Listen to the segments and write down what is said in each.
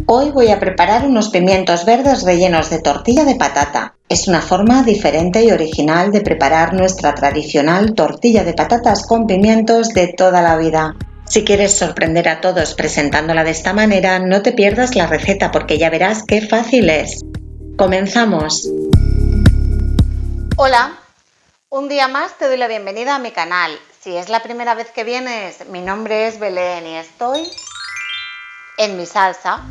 Hoy voy a preparar unos pimientos verdes rellenos de tortilla de patata. Es una forma diferente y original de preparar nuestra tradicional tortilla de patatas con pimientos de toda la vida. Si quieres sorprender a todos presentándola de esta manera, no te pierdas la receta porque ya verás qué fácil es. ¡Comenzamos! Hola, un día más te doy la bienvenida a mi canal. Si es la primera vez que vienes, mi nombre es Belén y estoy en mi salsa.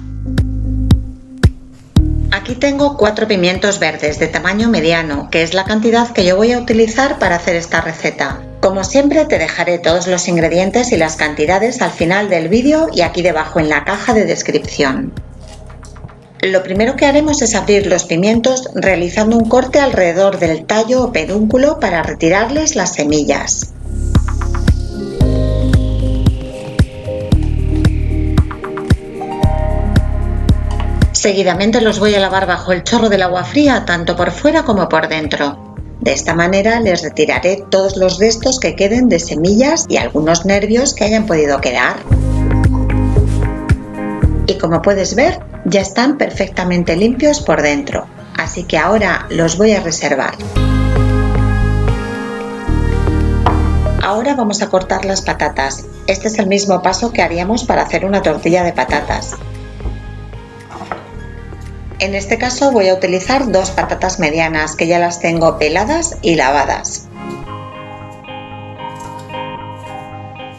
Aquí tengo 4 pimientos verdes de tamaño mediano, que es la cantidad que yo voy a utilizar para hacer esta receta. Como siempre te dejaré todos los ingredientes y las cantidades al final del vídeo y aquí debajo en la caja de descripción. Lo primero que haremos es abrir los pimientos realizando un corte alrededor del tallo o pedúnculo para retirarles las semillas. Seguidamente los voy a lavar bajo el chorro del agua fría, tanto por fuera como por dentro. De esta manera les retiraré todos los restos que queden de semillas y algunos nervios que hayan podido quedar. Y como puedes ver, ya están perfectamente limpios por dentro, así que ahora los voy a reservar. Ahora vamos a cortar las patatas. Este es el mismo paso que haríamos para hacer una tortilla de patatas. En este caso voy a utilizar 2 patatas medianas que ya las tengo peladas y lavadas.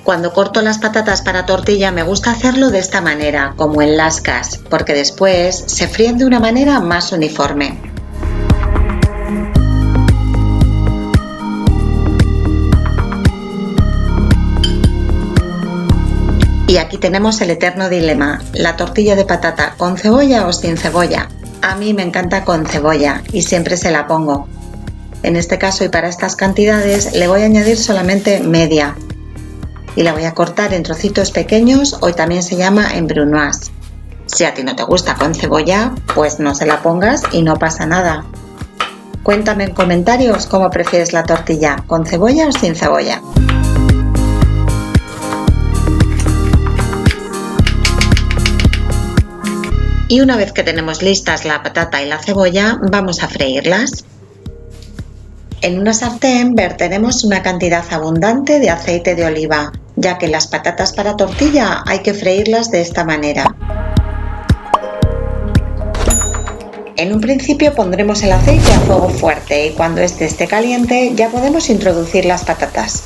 Cuando corto las patatas para tortilla me gusta hacerlo de esta manera, como en lascas, porque después se fríen de una manera más uniforme. Y aquí tenemos el eterno dilema, la tortilla de patata con cebolla o sin cebolla. A mí me encanta con cebolla y siempre se la pongo. En este caso y para estas cantidades le voy a añadir solamente media. Y la voy a cortar en trocitos pequeños, hoy también se llama en brunoise. Si a ti no te gusta con cebolla, pues no se la pongas y no pasa nada. Cuéntame en comentarios cómo prefieres la tortilla, con cebolla o sin cebolla. Y una vez que tenemos listas la patata y la cebolla, vamos a freírlas. En una sartén verteremos una cantidad abundante de aceite de oliva, ya que las patatas para tortilla hay que freírlas de esta manera. En un principio pondremos el aceite a fuego fuerte y cuando este esté caliente ya podemos introducir las patatas.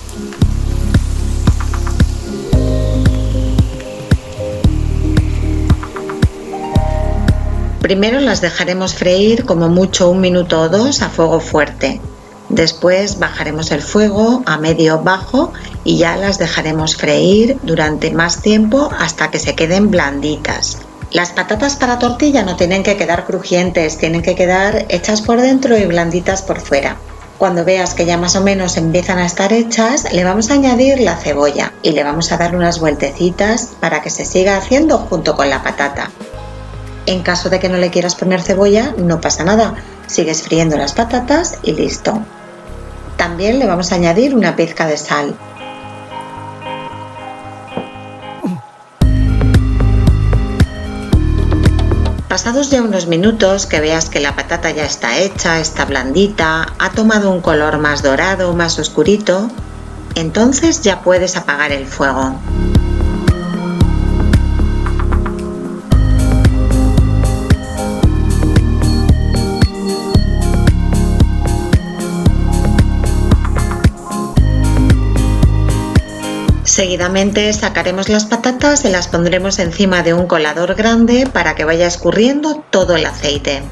Primero las dejaremos freír como mucho 1 minuto o 2 a fuego fuerte. Después bajaremos el fuego a medio bajo y ya las dejaremos freír durante más tiempo hasta que se queden blanditas. Las patatas para tortilla no tienen que quedar crujientes, tienen que quedar hechas por dentro y blanditas por fuera. Cuando veas que ya más o menos empiezan a estar hechas, le vamos a añadir la cebolla y le vamos a dar unas vueltecitas para que se siga haciendo junto con la patata. En caso de que no le quieras poner cebolla, no pasa nada, sigues friendo las patatas y listo. También le vamos a añadir una pizca de sal. Pasados ya unos minutos que veas que la patata ya está hecha, está blandita, ha tomado un color más dorado, más oscurito, entonces ya puedes apagar el fuego. Seguidamente sacaremos las patatas y las pondremos encima de un colador grande para que vaya escurriendo todo el aceite.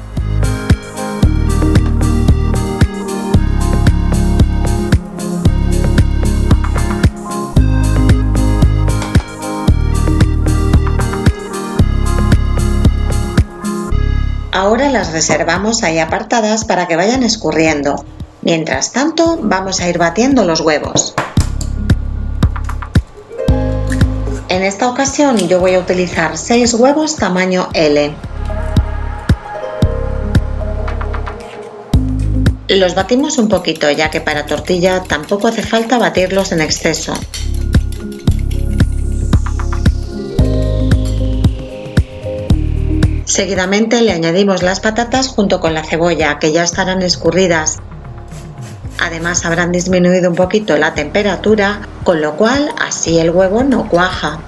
Ahora las reservamos ahí apartadas para que vayan escurriendo. Mientras tanto, vamos a ir batiendo los huevos. En esta ocasión yo voy a utilizar 6 huevos tamaño L. Los batimos un poquito, ya que para tortilla tampoco hace falta batirlos en exceso. Seguidamente le añadimos las patatas junto con la cebolla, que ya estarán escurridas. Además habrán disminuido un poquito la temperatura, con lo cual así el huevo no cuaja.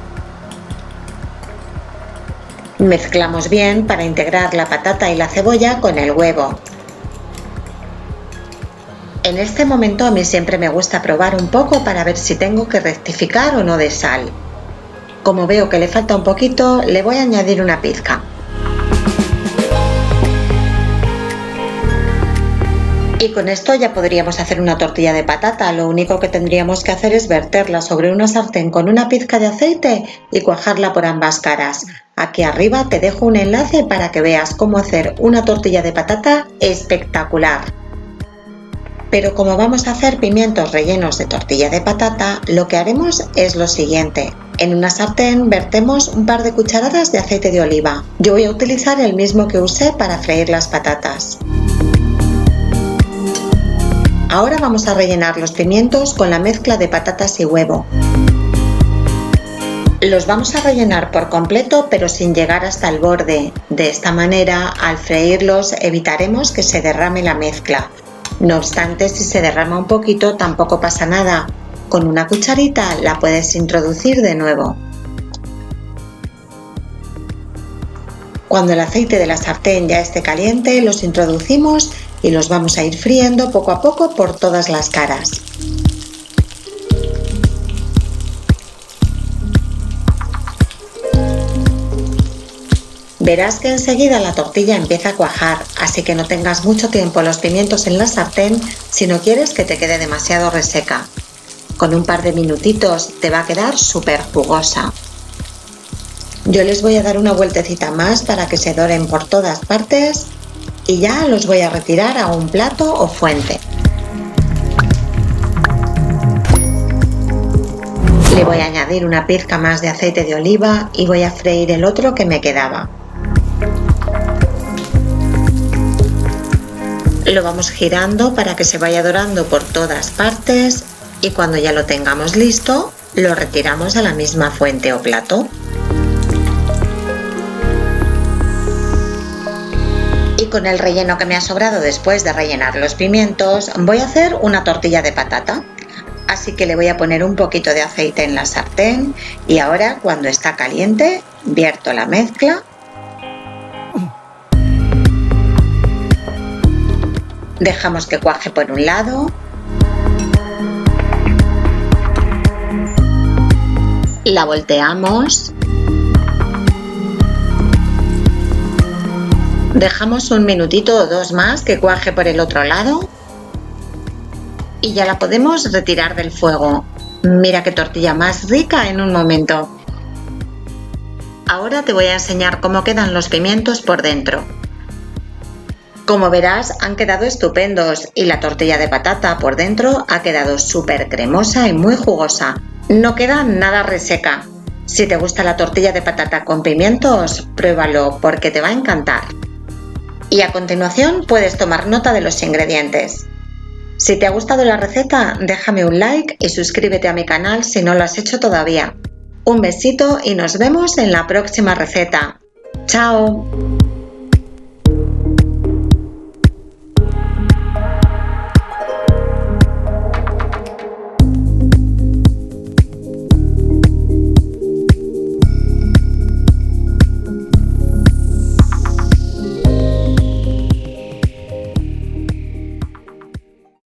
Mezclamos bien para integrar la patata y la cebolla con el huevo. En este momento a mí siempre me gusta probar un poco para ver si tengo que rectificar o no de sal. Como veo que le falta un poquito, le voy a añadir una pizca. Y con esto ya podríamos hacer una tortilla de patata. Lo único que tendríamos que hacer es verterla sobre una sartén con una pizca de aceite y cuajarla por ambas caras. Aquí arriba te dejo un enlace para que veas cómo hacer una tortilla de patata espectacular. Pero como vamos a hacer pimientos rellenos de tortilla de patata, lo que haremos es lo siguiente. En una sartén vertemos un par de cucharadas de aceite de oliva. Yo voy a utilizar el mismo que usé para freír las patatas. Ahora vamos a rellenar los pimientos con la mezcla de patatas y huevo. Los vamos a rellenar por completo, pero sin llegar hasta el borde. De esta manera, al freírlos evitaremos que se derrame la mezcla. No obstante, si se derrama un poquito tampoco pasa nada. Con una cucharita la puedes introducir de nuevo. Cuando el aceite de la sartén ya esté caliente, los introducimos y los vamos a ir friendo poco a poco por todas las caras. Verás que enseguida la tortilla empieza a cuajar, así que no tengas mucho tiempo los pimientos en la sartén si no quieres que te quede demasiado reseca. Con un par de minutitos te va a quedar súper jugosa. Yo les voy a dar una vueltecita más para que se doren por todas partes y ya los voy a retirar a un plato o fuente. Le voy a añadir una pizca más de aceite de oliva y voy a freír el otro que me quedaba. Lo vamos girando para que se vaya dorando por todas partes y cuando ya lo tengamos listo, lo retiramos a la misma fuente o plato. Y con el relleno que me ha sobrado después de rellenar los pimientos, voy a hacer una tortilla de patata. Así que le voy a poner un poquito de aceite en la sartén y ahora cuando está caliente, vierto la mezcla. Dejamos que cuaje por un lado. La volteamos. Dejamos un minutito o dos más que cuaje por el otro lado. Y ya la podemos retirar del fuego. Mira qué tortilla más rica en un momento. Ahora te voy a enseñar cómo quedan los pimientos por dentro. Como verás, han quedado estupendos y la tortilla de patata por dentro ha quedado súper cremosa y muy jugosa. No queda nada reseca. Si te gusta la tortilla de patata con pimientos, pruébalo porque te va a encantar. Y a continuación puedes tomar nota de los ingredientes. Si te ha gustado la receta, déjame un like y suscríbete a mi canal si no lo has hecho todavía. Un besito y nos vemos en la próxima receta. ¡Chao!